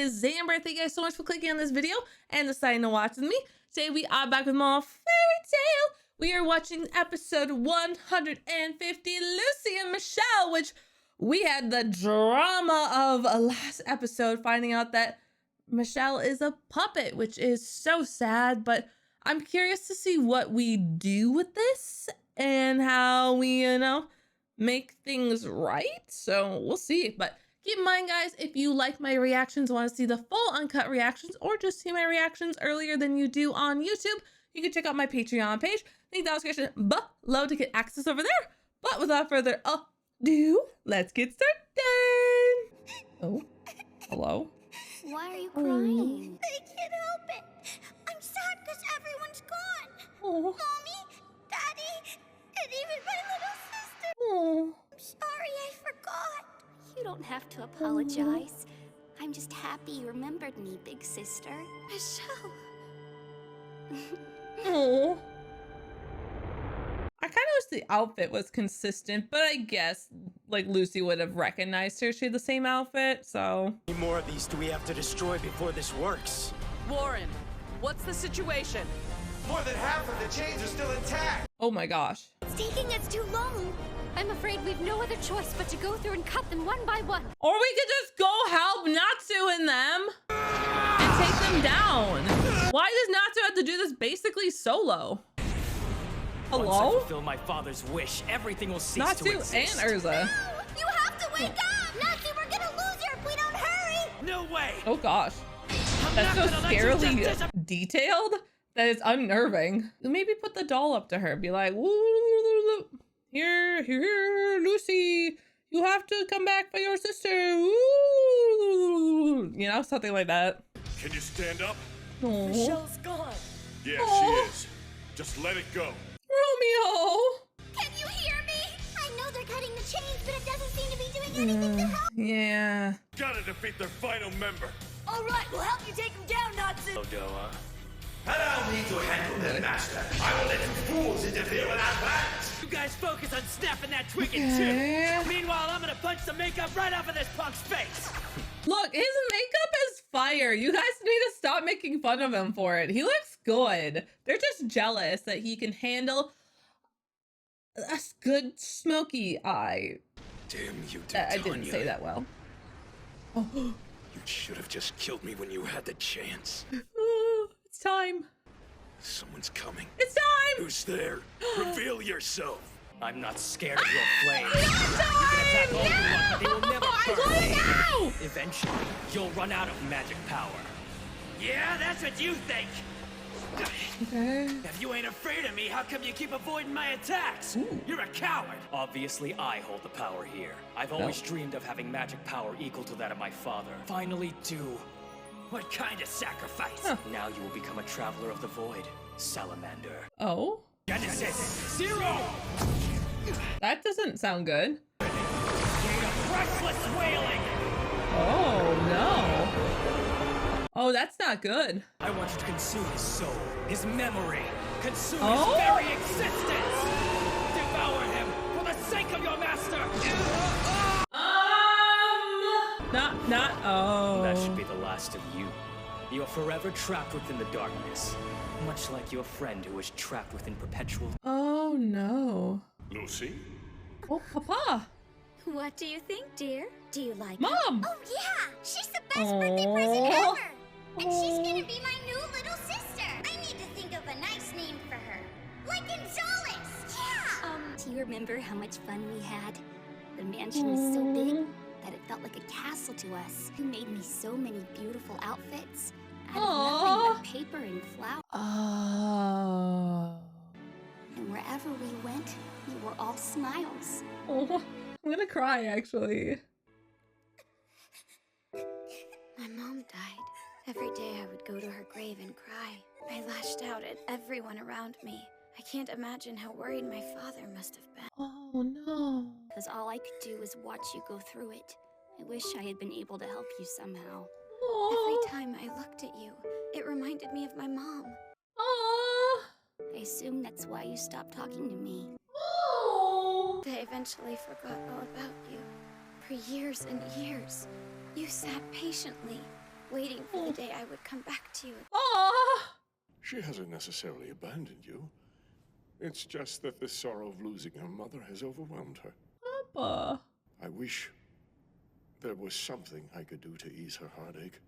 is Zamber. Thank you guys so much for clicking on this video and deciding to watch with me. Today we are back with more fairy tale. We are watching episode 150, Lucy and Michelle, which we had the drama of last episode, finding out that Michelle is a puppet, which is so sad, but I'm curious to see what we do with this and how we, make things right. So we'll see. But keep in mind, guys, if you like my reactions, want to see the full uncut reactions, or just see my reactions earlier than you do on YouTube, you can check out my Patreon page. Link down in the description below to get access over there. But without further ado, let's get started. Oh, hello. Why are you crying? I can't help it. I'm sad because everyone's gone. Oh. Mommy, Daddy, and even my little sister. Oh. I'm sorry, I forgot. You don't have to apologize. I'm just happy you remembered me, big sister. Michelle. Oh. I kind of wish the outfit was consistent, but I guess like Lucy would have recognized her. She had the same outfit, so. How many more of these do we have to destroy before this works? Warren, what's the situation? More than half of the chains are still intact. Oh my gosh. It's taking us too long. I'm afraid we've no other choice but to go through and cut them one by one. Or we could just go help Natsu and them and take them down. Why does Natsu have to do this basically solo? Hello? Once I fulfill my father's wish, everything will cease Natsu to exist. and Erza. No! You have to wake up! Natsu, we're gonna lose her if we don't hurry! No way! Oh gosh. I'm That's not so gonna let you just scarily detailed that it's unnerving. Maybe put the doll up to her. Be like, "Woo, here, Lucy. You have to come back for your sister. Woo." You know, something like that. Can you stand up? Oh. Michelle's gone. Yeah, Aw. she is. Just let it go. Romeo. Can you hear me? I know they're cutting the chains, but it doesn't seem to be doing anything to help. Yeah. Gotta defeat their final member. All right, we'll help you take him down, Natsu. Odoa. Allow me to handle them, Master. I will let you fools interfere without plans. You guys focus on snapping that twig Okay. in two. Meanwhile, I'm gonna punch the makeup right off of this punk's face. Look, his makeup is fire. You guys need to stop making fun of him for it. He looks good. They're just jealous that he can handle a good smoky eye. Damn you, I didn't say that well. Oh, You should have just killed me when you had the chance. it's time. Someone's coming. It's time. Who's there? Reveal yourself. I'm not scared of your flames. It's You can attack time. all you want, but they will never I burn want me. it now. Eventually, you'll run out of magic power. Yeah, that's what you think. Okay. If you ain't afraid of me, how come you keep avoiding my attacks? You're a coward. Obviously, I hold the power here. I've always dreamed of having magic power equal to that of my father. Finally do. What kind of sacrifice? Huh. Now you will become a traveler of the void, salamander. Oh, Genesis 0! that doesn't sound good. Gate of restless wailing! Oh no. Oh, that's not good. I want you to consume his soul, his memory, consume Oh? his very existence! Devour him for the sake of your master! Oh. That should be the last of you. You are forever trapped within the darkness, much like your friend who was trapped within perpetual... Oh no. Lucy? Oh, Papa. What do you think, dear? Do you like Mom. it? Oh, yeah! She's the best birthday present Aw. ever! And she's gonna be my new little sister! I need to think of a nice name for her. Like Gonzalez! Yeah! Do you remember how much fun we had? The mansion was so big that it felt like a castle to us. You made me so many beautiful outfits out of nothing but paper and flowers. Oh. And wherever we went, we were all smiles. Oh, I'm gonna cry actually. My mom died. Every day I would go to her grave and cry. I lashed out at everyone around me. I can't imagine how worried my father must have been. Oh no. Because all I could do was watch you go through it. I wish I had been able to help you somehow. Oh. Every time I looked at you, it reminded me of my mom. Oh. I assume that's why you stopped talking to me. Oh. I eventually forgot all about you. For years and years, you sat patiently, waiting for the day I would come back to you. Aww. She hasn't necessarily abandoned you. It's just that the sorrow of losing her mother has overwhelmed her. Papa. I wish there was something I could do to ease her heartache.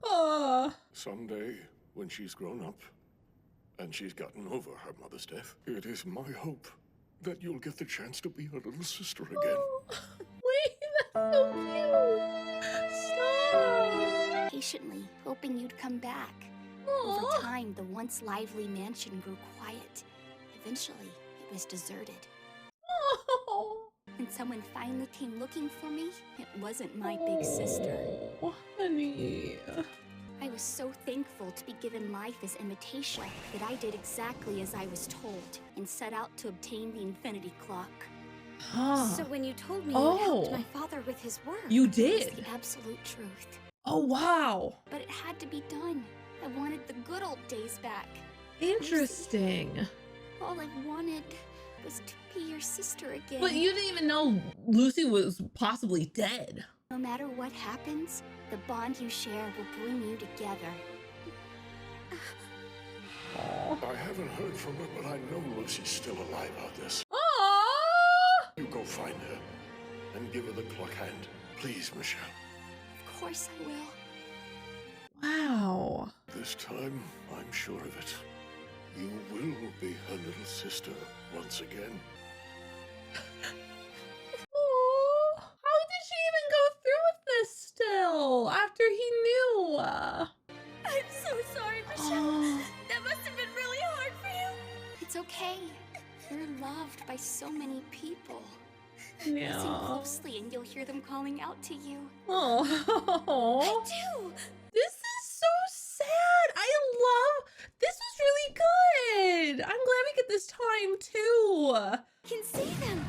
Papa. Someday, when she's grown up, and she's gotten over her mother's death, it is my hope that you'll get the chance to be her little sister again. Oh, wait, that's so cute. Stop. Patiently, hoping you'd come back. Aww. Over time, the once lively mansion grew quiet. Eventually, it was deserted. Oh. When someone finally came looking for me, it wasn't my big sister. Oh, honey. I was so thankful to be given life as imitation that I did exactly as I was told and set out to obtain the infinity clock. Huh. So when you told me Oh. you helped my father with his work, You it was did? the absolute truth. Oh, wow. But it had to be done. I wanted the good old days back. Interesting. All I wanted was to be your sister again. But you didn't even know Lucy was possibly dead. No matter what happens, the bond you share will bring you together. I haven't heard from her, but I know Lucy's still alive out this. Aww. You go find her and give her the clock hand. Please, Michelle. Of course I will. Wow. This time, I'm sure of it. You will be her little sister once again. Aww. How did she even go through with this still after he knew? I'm so sorry, Michelle. Oh. That must have been really hard for you. It's okay. You're loved by so many people. Listen Yeah. closely and you'll hear them calling out to you. Oh. do. This is so sad. This was really good. I'm glad we get this time too. I can see them.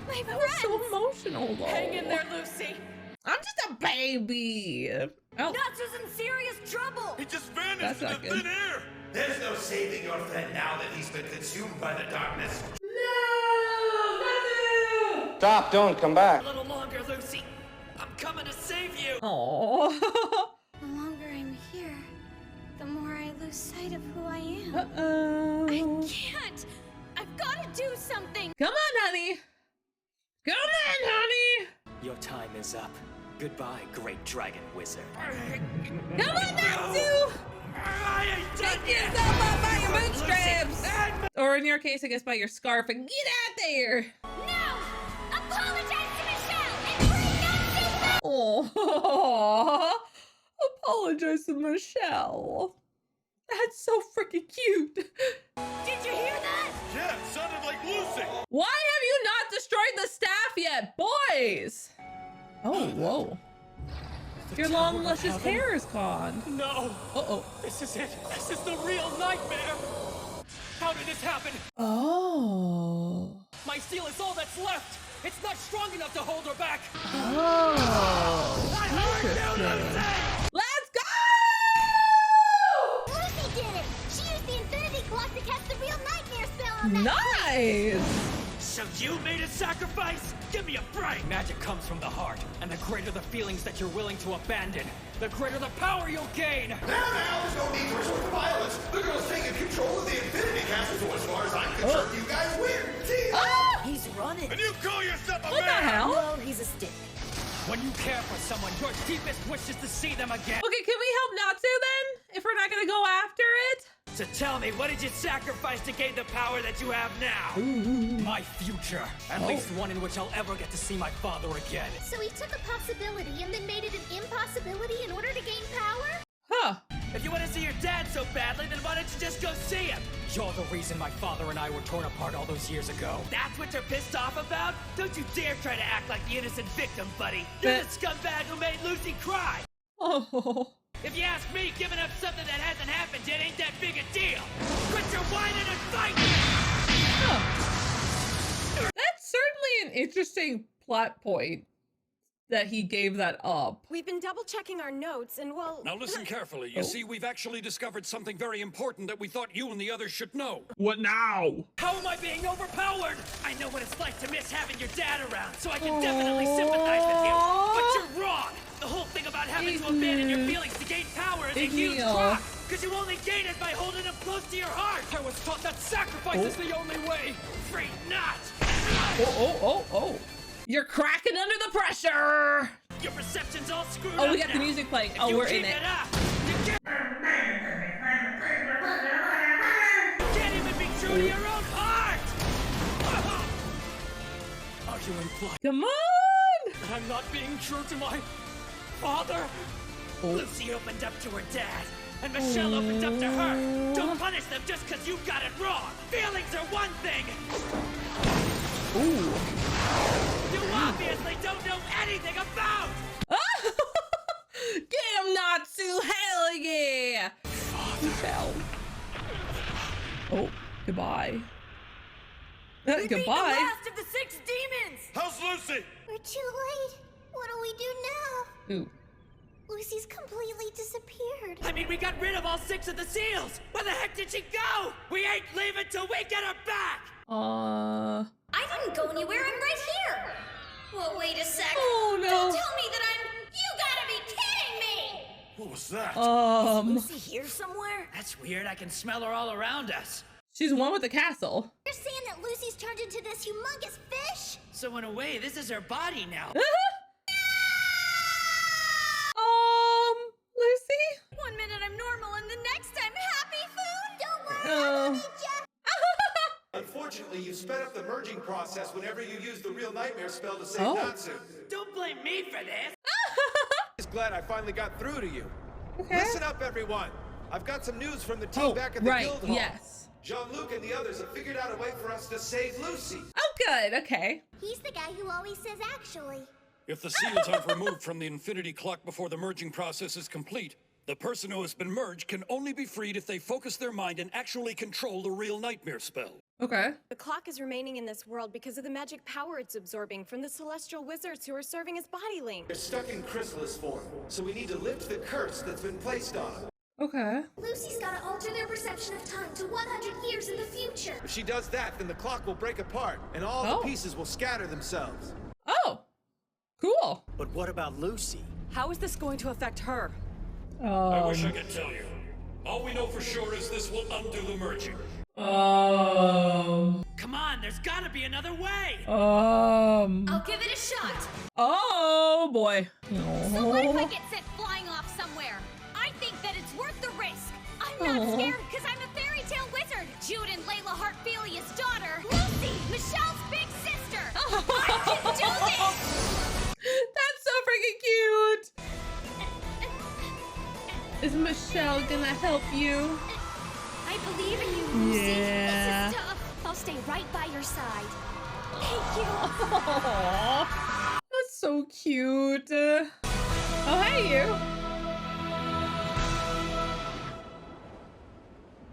My That friends. was so emotional though. Hang in there, Lucy. I'm just a baby. Oh, Natsu's in serious trouble. He just vanished That's not into good. thin air! There's no saving your friend now that he's been consumed by the darkness. Stop, don't come back. A little longer, Lucy. I'm coming to save you. oh. The longer I'm here, the more I lose sight of who I am. Uh-oh. I can't. I've got to do something. Come on, honey. Come on, honey. Your time is up. Goodbye, great dragon wizard. Come on, Natsu. I ain't done Pick yet. yourself up by your Lucy, bootstraps. and Or in your case, I guess by your scarf and get out there. No! Apologize to Michelle and bring Natsu back! Oh, apologize to Michelle. That's so freaking cute. Did you hear that? Yeah, it sounded like Lucy! Why have you not destroyed the staff yet, boys? Oh, whoa. Your long, luscious hair is gone. No, Uh-oh. this is it. This is the real nightmare. How did this happen? Oh. My steel is all that's left. It's not strong enough to hold her back. Oh. I heard you, Lucy! Let's go! Lucy did it! She used the infinity clock to cast the real nightmare spell on that. Nice. So you made a sacrifice? Give me a break! Magic comes from the heart, and the greater the feelings that you're willing to abandon, the greater the power you'll gain! Now, there's no need for resort to violence. The girl's taking control of the Infinity Castle, so as far as I'm concerned, you guys win. See? Oh, He's running. And you call yourself a what the man! hell? No, he's a stick. When you care for someone, your deepest wish is to see them again. Okay, can we help Natsu then? If we're not gonna go after it? So tell me, what did you sacrifice to gain the power that you have now? My future. At least one in which I'll ever get to see my father again. So he took a possibility and then made it an impossibility in order to gain power? Huh. If you want to see your dad so badly, then why don't you just go see him? You're the reason my father and I were torn apart all those years ago. That's what you're pissed off about? Don't you dare try to act like the innocent victim, buddy. You're the scumbag who made Lucy cry. Oh. If you ask me, giving up something that hasn't happened yet ain't that big a deal. Quit your whining and fight me! Huh. That's certainly an interesting plot point that he gave that up. We've been double checking our notes and well. Now listen carefully. You see, we've actually discovered something very important that we thought you and the others should know. What now? How am I being overpowered? I know what it's like to miss having your dad around, so I can definitely sympathize with you. But you're wrong! The whole thing about abandon your feelings to gain power as a Big huge meal. rock, because you only gain it by holding them close to your heart. I was taught that sacrifice is the only way. Afraid not. Oh. You're cracking under the pressure. Your perception's all screwed up. Oh, we got now. the music playing. If Oh, you we're keep in it. Up, you can't even be true to your own heart. Are you implying Come on. that I'm not being true to my father? Lucy opened up to her dad, and Michelle opened up to her. Don't punish them just because you got it wrong. Feelings are one thing. Ooh. You obviously don't know anything about. Get him, Natsu. Hell yeah. Michelle. Oh, goodbye. We beat the Goodbye. last of the 6 demons! How's Lucy? We're too late. What do we do now? Ooh. Lucy's completely disappeared. I mean, we got rid of all 6 of the seals. Where the heck did she go? We ain't leaving till we get her back. I didn't go anywhere. I'm right here. Well, wait a sec. Oh, no. Don't tell me that I'm... You gotta be kidding me! What was that? Lucy here somewhere? That's weird. I can smell her all around us. She's one with the castle. You're saying that Lucy's turned into this humongous fish? So in a way, this is her body now. Lucy? 1 minute I'm normal and the next I'm happy food? Don't worry, Oh. I'll meet ya. Unfortunately, you sped up the merging process whenever you used the real nightmare spell to save Oh. Natsu. Don't blame me for this. Just glad I finally got through to you. Okay. Listen up, everyone. I've got some news from the team back at the right, guild hall. yes. Jean-Luc and the others have figured out a way for us to save Lucy. Oh, good, okay. He's the guy who always says actually. If the seals aren't removed from the infinity clock before the merging process is complete, the person who has been merged can only be freed if they focus their mind and actually control the real nightmare spell. Okay. The clock is remaining in this world because of the magic power it's absorbing from the celestial wizards who are serving as body links. They're stuck in chrysalis form, so we need to lift the curse that's been placed on them. Okay. Lucy's gotta alter their perception of time to 100 years in the future. If she does that, then the clock will break apart, and all Oh. the pieces will scatter themselves. Oh, cool. But what about Lucy? How is this going to affect her? I wish I could tell you. All we know for sure is this will undo the merging. Come on, there's gotta be another way. I'll give it a shot. Oh boy. So what if I get sent flying off somewhere? I think that it's worth the risk. I'm not scared because I'm a fairy tale wizard. Jude and Layla Hartfelia's daughter. Lucy, Michelle's big sister. I can do this. That's so freaking cute. Is Michelle gonna help you? I believe in you, Lucy. Yeah. This is tough. I'll stay right by your side. Thank you. Aww. That's so cute. Oh, hey, you.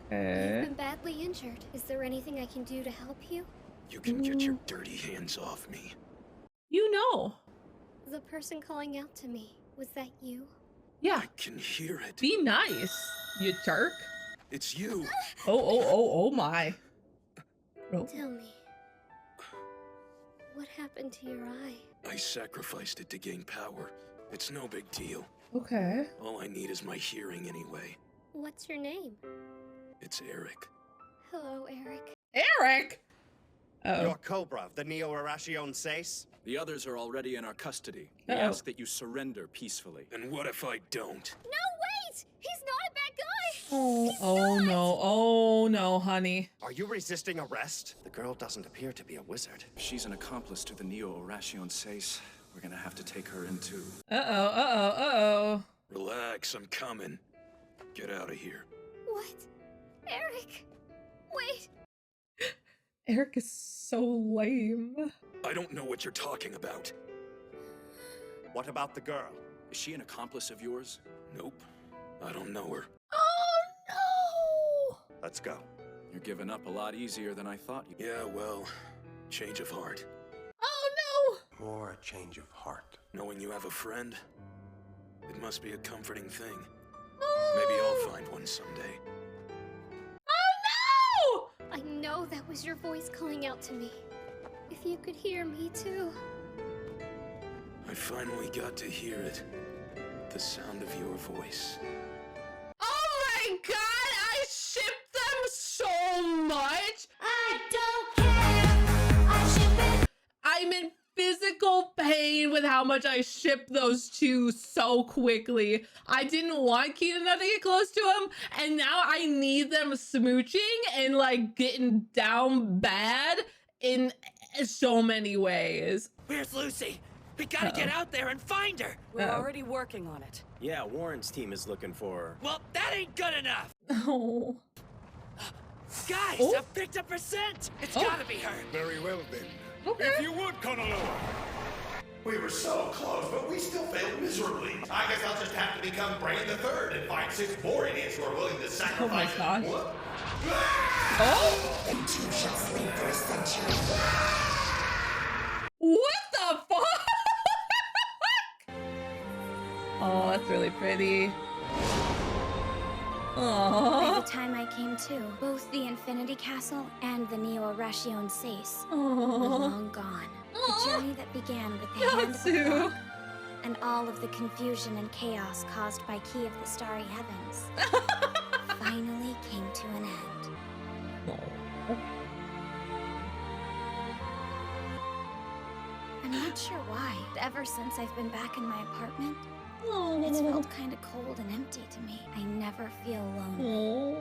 Okay. You've been badly injured. Is there anything I can do to help you? You can get your dirty hands off me. You know. The person calling out to me, was that you? Yeah. I can hear it. Be nice, you jerk. It's you. Oh my. Oh. Tell me, what happened to your eye? I sacrificed it to gain power. It's no big deal. Okay. All I need is my hearing anyway. What's your name? It's Eric. Hello, Eric. Eric. You're Cobra of the Neo-Arachion Sace? The others are already in our custody. We Uh-oh. ask that you surrender peacefully. And what if I don't? No, wait! He's not a bad guy! Oh no. Oh no, honey. Are you resisting arrest? The girl doesn't appear to be a wizard. She's an accomplice to the Neo-Arachion Sace. We're gonna have to take her in too. Uh-oh. Relax, I'm coming. Get out of here. What? Eric! Wait! Eric is so lame. I don't know what you're talking about. What about the girl? Is she an accomplice of yours? Nope. I don't know her. Oh no! Let's go. You're giving up a lot easier than I thought you. Yeah, well, change of heart. Oh no! Or a change of heart. Knowing you have a friend, it must be a comforting thing. Oh. Maybe I'll find one someday. Oh I know that was your voice calling out to me. If you could hear me too. I finally got to hear it. the sound of your voice. Oh my god, I ship them so much. I don't care. I ship it. I'm in physical pain with how much I ship those two so quickly. I didn't want Keenan to get close to him, and now I need them smooching and like getting down bad in so many ways. Where's Lucy? We gotta get out there and find her. We're already working on it. Yeah, Warren's team is looking for her. Well, that ain't good enough. Oh. Guys, Oh. I've picked up her scent. It's gotta be her. Very well then. Okay. If you would, Conolo. We were so close, but we still failed miserably. I guess I'll just have to become Brain the Third and find 6 more idiots who are willing to sacrifice. Oh my gosh. What? Oh! The two shall sleep for a century. What the fuck? Oh, that's really pretty. By Aww. the time I came to, both the Infinity Castle and the Neo-Arashiown Sace were Aww. long gone. The Aw. journey that began with the hand of the Natsu. clock and all of the confusion and chaos caused by Key of the Starry Heavens finally came to an end. I'm not sure why. Ever since I've been back in my apartment, it's felt kind of cold and empty to me. I never feel lonely.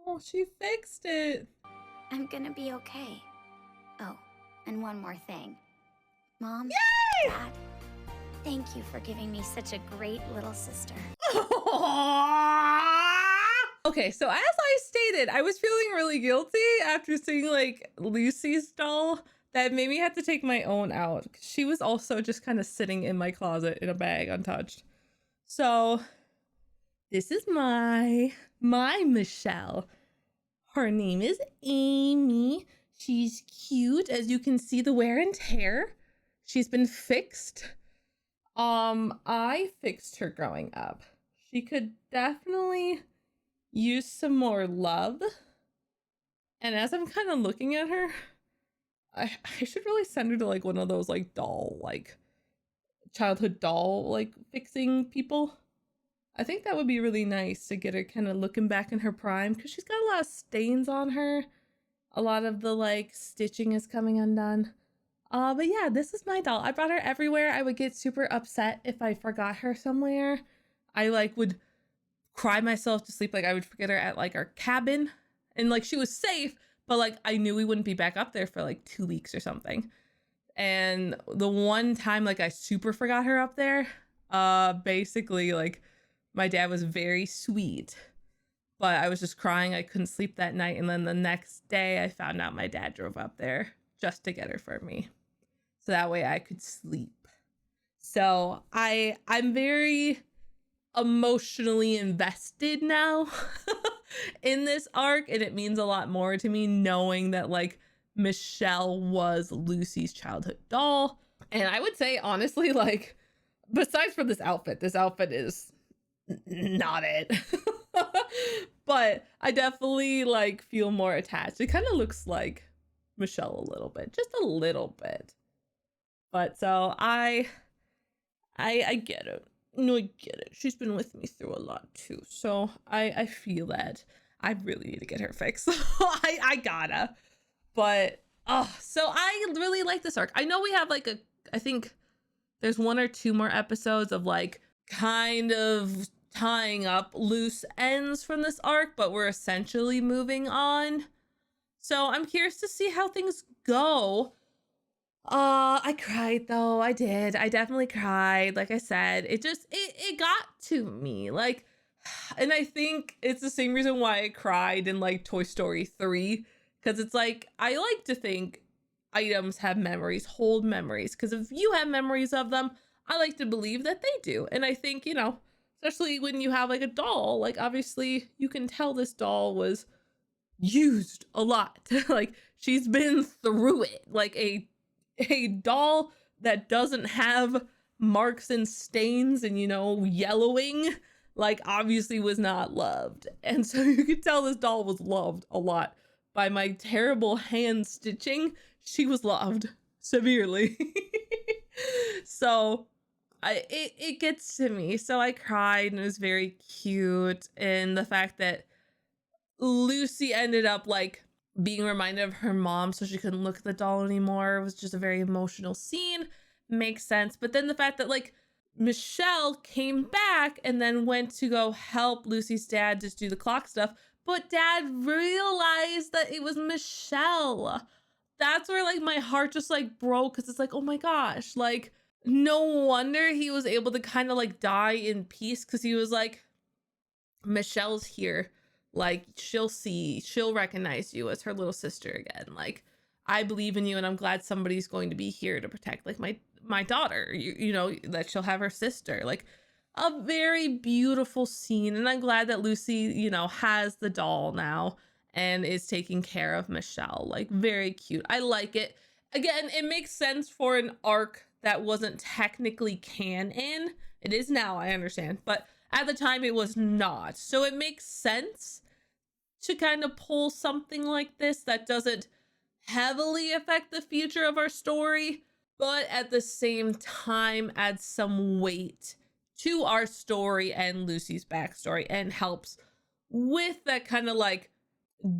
Oh, she fixed it. I'm gonna be okay. Oh, and one more thing. Mom, Yay! Dad, thank you for giving me such a great little sister. Okay, so as I stated, I was feeling really guilty after seeing like Lucy's doll. That made me have to take my own out. She was also just kind of sitting in my closet in a bag untouched. So this is my Michelle. Her name is Amy. She's cute. As you can see, the wear and tear. She's been fixed. I fixed her growing up. She could definitely use some more love. And as I'm kind of looking at her, I should really send her to like one of those like doll, like childhood doll, like fixing people. I think that would be really nice to get her kind of looking back in her prime, because she's got a lot of stains on her. A lot of the like stitching is coming undone. But yeah, this is my doll. I brought her everywhere. I would get super upset if I forgot her somewhere. I like would cry myself to sleep. Like I would forget her at like our cabin, and like she was safe, but like I knew we wouldn't be back up there for like 2 weeks or something. And the one time like I super forgot her up there, basically like my dad was very sweet, but I was just crying. I couldn't sleep that night. And then the next day I found out my dad drove up there just to get her for me, so that way I could sleep. So I'm very emotionally invested now in this arc, and it means a lot more to me knowing that like Michelle was Lucy's childhood doll. And I would say honestly, like besides for this outfit is not it. But I definitely like feel more attached. It kind of looks like Michelle a little bit, just a little bit. But so I get it. No, I get it. She's been with me through a lot too. So I feel that I really need to get her fixed. I gotta. But so I really like this arc. I know we have like I think there's 1 or 2 more episodes of like kind of tying up loose ends from this arc, but we're essentially moving on. So I'm curious to see how things go. I cried though. I did. I definitely cried. Like I said, it got to me. Like, and I think it's the same reason why I cried in like Toy Story 3. Because it's like, I like to think items have memories, hold memories. Because if you have memories of them, I like to believe that they do. And I think, you know, especially when you have like a doll, like obviously you can tell this doll was used a lot. Like she's been through it. Like a doll that doesn't have marks and stains and, you know, yellowing, like obviously was not loved. And so you could tell this doll was loved a lot. By my terrible hand stitching, she was loved severely. So it gets to me. So I cried and it was very cute. And the fact that Lucy ended up like being reminded of her mom so she couldn't look at the doll anymore was just a very emotional scene. Makes sense. But then the fact that like Michelle came back and then went to go help Lucy's dad just do the clock stuff, but dad realized that it was Michelle. That's where like my heart just like broke, because it's like, oh my gosh, like no wonder he was able to kind of like die in peace, because he was like, Michelle's here, like she'll recognize you as her little sister again. Like, I believe in you, and I'm glad somebody's going to be here to protect like my daughter, you know, that she'll have her sister. Like, a very beautiful scene. And I'm glad that Lucy, you know, has the doll now and is taking care of Michelle. Like, very cute. I like it. Again, it makes sense for an arc that wasn't technically canon. It is now, I understand, but at the time it was not. So it makes sense to kind of pull something like this that doesn't heavily affect the future of our story, but at the same time adds some weight to our story and Lucy's backstory and helps with that kind of like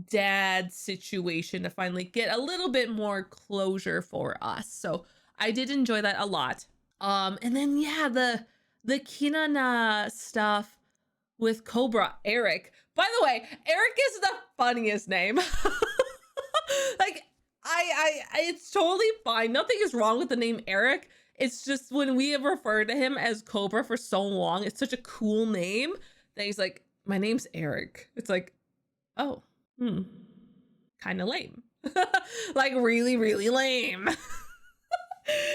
dad situation to finally get a little bit more closure for us. So I did enjoy that a lot. And then yeah, the Kinana stuff with Cobra Eric. By the way, Eric is the funniest name. Like, it's totally fine. Nothing is wrong with the name Eric. It's just when we have referred to him as Cobra for so long, it's such a cool name that he's like, my name's Eric. It's like, oh, kind of lame. Like, really, really lame.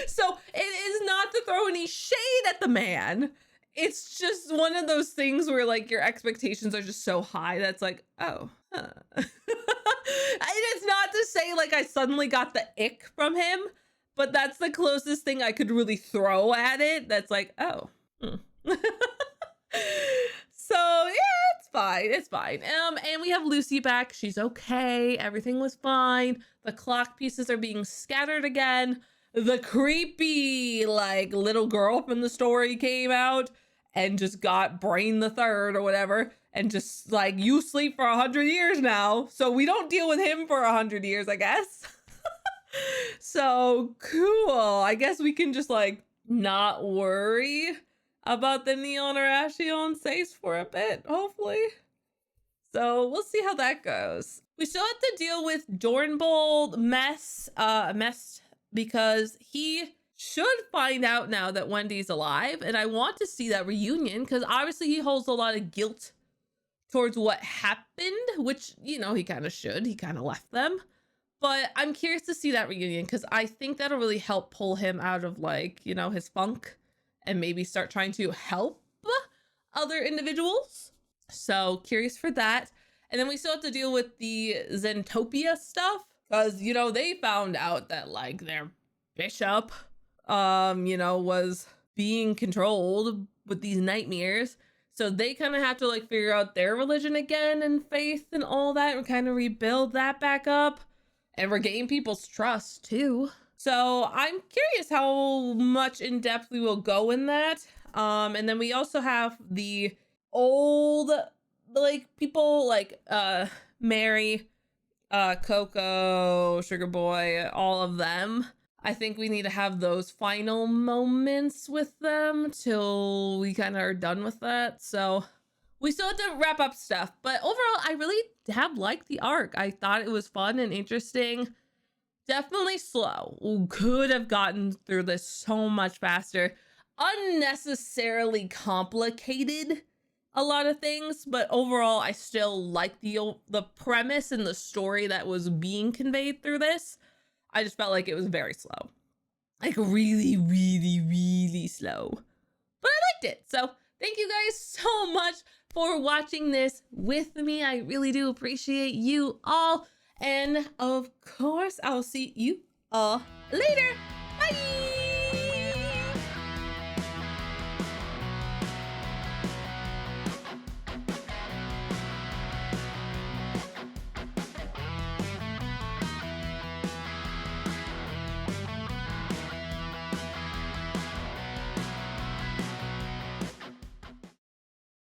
So it is not to throw any shade at the man. It's just one of those things where like your expectations are just so high that's like, oh, huh. It's not to say like I suddenly got the ick from him, but that's the closest thing I could really throw at it. That's like, oh. So yeah, it's fine. It's fine. And we have Lucy back. She's okay. Everything was fine. The clock pieces are being scattered again. The creepy like little girl from the story came out and just got Brain the Third or whatever, and just like, you sleep for 100 years now, so we don't deal with him for 100 years, I guess. So cool. I guess we can just like not worry about the Neon Arashi Sace for a bit, hopefully. So we'll see how that goes. We still have to deal with Dornbold mess, because he should find out now that Wendy's alive, and I want to see that reunion because obviously he holds a lot of guilt towards what happened, which, you know, he kind of should. He kind of left them. But I'm curious to see that reunion because I think that'll really help pull him out of like, you know, his funk and maybe start trying to help other individuals. So curious for that. And then we still have to deal with the Zentopia stuff because, you know, they found out that like their bishop, you know, was being controlled with these nightmares. So they kind of have to like figure out their religion again and faith and all that and kind of rebuild that back up and regain people's trust too. So I'm curious how much in depth we will go in that. And then we also have the old like people like Mary, Coco, Sugar Boy, all of them. I think we need to have those final moments with them till we kind of are done with that. So we still have to wrap up stuff, but overall, I really have liked the arc. I thought it was fun and interesting. Definitely slow. We could have gotten through this so much faster. Unnecessarily complicated a lot of things, but overall, I still like the premise and the story that was being conveyed through this. I just felt like it was very slow. Like really, really, really slow. But I liked it. So thank you guys so much for watching this with me. I really do appreciate you all. And of course, I'll see you all later.